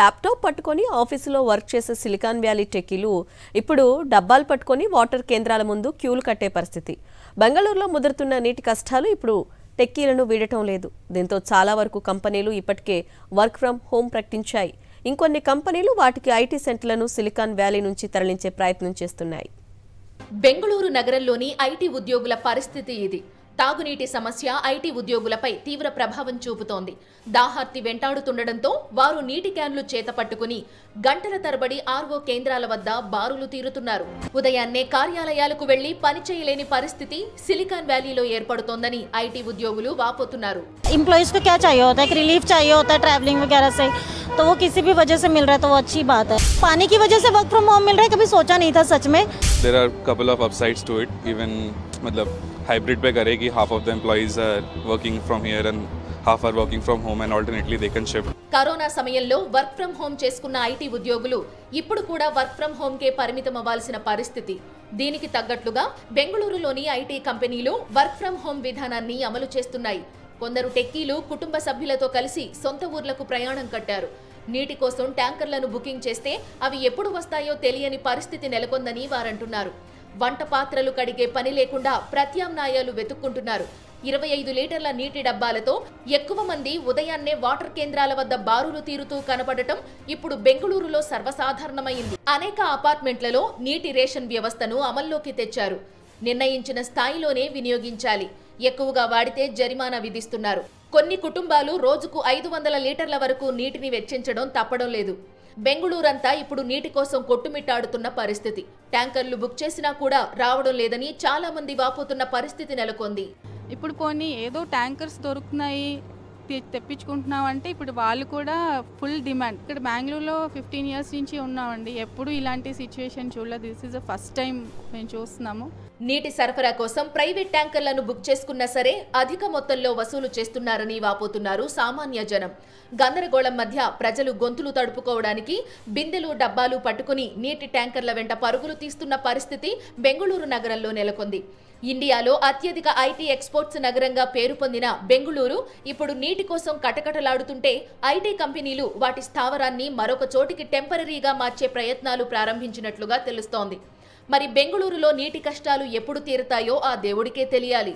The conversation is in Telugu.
ల్యాప్టాప్ పట్టుకొని ఆఫీసులో వర్క్ చేసే సిలికాన్ వ్యాలీ టెక్కీలు ఇప్పుడు డబ్బాలు పట్టుకొని వాటర్ కేంద్రాల ముందు క్యూలు కట్టే పరిస్థితి. బెంగళూరులో ముదురుతున్న నీటి కష్టాలు ఇప్పుడు టెక్కీలను వీడటం లేదు. దీంతో చాలా వరకు కంపెనీలు ఇప్పటికే వర్క్ ఫ్రం హోం ప్రకటించాయి. ఇంకొన్ని కంపెనీలు వాటికి ఐటీ సెంటర్లను సిలికాన్ వ్యాలీ నుంచి తరలించే ప్రయత్నం చేస్తున్నాయి. బెంగళూరు నగరంలోని ఐటీ ఉద్యోగుల పరిస్థితి ఇది. తాగునీటి సమస్య ఐటీ ఉద్యోగులపై తీవ్ర ప్రభావం చూపుతోంది. దాహార్తి వెంటాడుతుండటంతో వారు నీటి క్యాన్లు చేతపట్టుకుని గంటల తరబడి ఆర్ఓ కేంద్రాల వద్ద బారులు తీరుతున్నారు. ఉదయాన్నే కార్యాలయాలకు వెళ్లి పని చేయలేని పరిస్థితి సిలికాన్ వ్యాలీలో ఏర్పడుతోందని ఐటీ ఉద్యోగులు వాపోతున్నారు. एम्प्लॉइज को क्या चाहिए होता है कि रिलीफ चाहिए होता है ट्रैवलिंग वगैरह से, तो वो किसी भी वजह से मिल रहा है तो वो अच्छी बात है. पानी की वजह से वर्क फ्रॉम होम मिल रहा है, कभी सोचा नहीं था सच में. There are couple of upsides to it. Even मतलब hybrid पे करे कि half of the employees are working from here and half are working from home and alternately they can shift. Corona సమయంలో వర్క్ ఫ్రం హోం చేసుకున్న ఐటీ ఉద్యోగులు ఇప్పుడు కూడా వర్క్ ఫ్రం హోం కే పరిమితం అవ్వాల్సిన పరిస్థితి. దీనికి తగ్గట్లుగా బెంగళూరులోని ఐటీ కంపెనీలు వర్క్ ఫ్రం హోం విధానాన్ని అమలు చేస్తున్నాయి. కొందరు టెక్కీలు కుటుంబ సభ్యులతో కలిసి సొంత ఊర్లకు ప్రయాణం కట్టారు. నీటి కోసం ట్యాంకర్లను బుకింగ్ చేస్తే అవి ఎప్పుడు వస్తాయో తెలియని పరిస్థితి నెలకొందని వారంటున్నారు. వంట పాత్రలు కడిగే పని లేకుండా ప్రత్యామ్నాయాలు వెతుక్కుంటున్నారు. 25 లీటర్ల నీటి డబ్బాలతో ఎక్కువ మంది ఉదయాన్నే వాటర్ కేంద్రాల వద్ద బారులు తీరుతూ కనపడటం ఇప్పుడు బెంగళూరులో సర్వసాధారణమైంది. అనేక అపార్ట్మెంట్లలో నీటి రేషన్ వ్యవస్థను అమల్లోకి తెచ్చారు. నిర్ణయించిన స్థాయిలోనే వినియోగించాలి. ఎక్కువగా వాడితే జరిమానా విధిస్తున్నారు. కొన్ని కుటుంబాలు రోజుకు 500 లీటర్ల వరకు నీటిని వెచ్చించడం తప్పడం లేదు. బెంగళూరంతా ఇప్పుడు నీటి కోసం కొట్టుమిట్టాడుతున్న పరిస్థితి. ట్యాంకర్లు బుక్ చేసినా కూడా రావడం లేదని చాలా మంది వాపోతున్న పరిస్థితి నెలకొంది. ఇప్పుడు కొన్ని ఏదో ట్యాంకర్స్ దొరుకుతున్నాయి తెప్పించుకుంటున్నామంటే ఇప్పుడు వాళ్ళు కూడా ఫుల్ డిమాండ్. ఇక్కడ బెంగళూరులో 15 ఇయర్స్ నుంచి ఉన్నామండి, ఎప్పుడు ఇలాంటి సిచ్యువేషన్ చూడలేదు. This is the first time మేము చూస్తున్నాము. నీటి సరఫరా కోసం ప్రైవేట్ ట్యాంకర్లను బుక్ చేసుకున్నా సరే అధిక మొత్తంలో వసూలు చేస్తున్నారని వాపోతున్నారు సామాన్య జనం. గందరగోళం మధ్య ప్రజలు గొంతులు తడుపుకోవడానికి బిందెలు డబ్బాలు పట్టుకుని నీటి ట్యాంకర్ల వెంట పరుగులు తీస్తున్న పరిస్థితి బెంగళూరు నగరంలో నెలకొంది. ఇండియాలో అత్యధిక ఐటీ ఎక్స్పోర్ట్స్ నగరంగా పేరు పొందిన బెంగళూరు ఇప్పుడు నీటి కోసం కటకటలాడుతుంటే ఐటీ కంపెనీలు వాటి స్థావరాన్ని మరొక చోటికి టెంపరరీగా మార్చే ప్రయత్నాలు ప్రారంభించినట్లుగా తెలుస్తోంది. మరి బెంగళూరులో నీటి కష్టాలు ఎప్పుడు తీరుతాయో ఆ దేవుడికే తెలియాలి.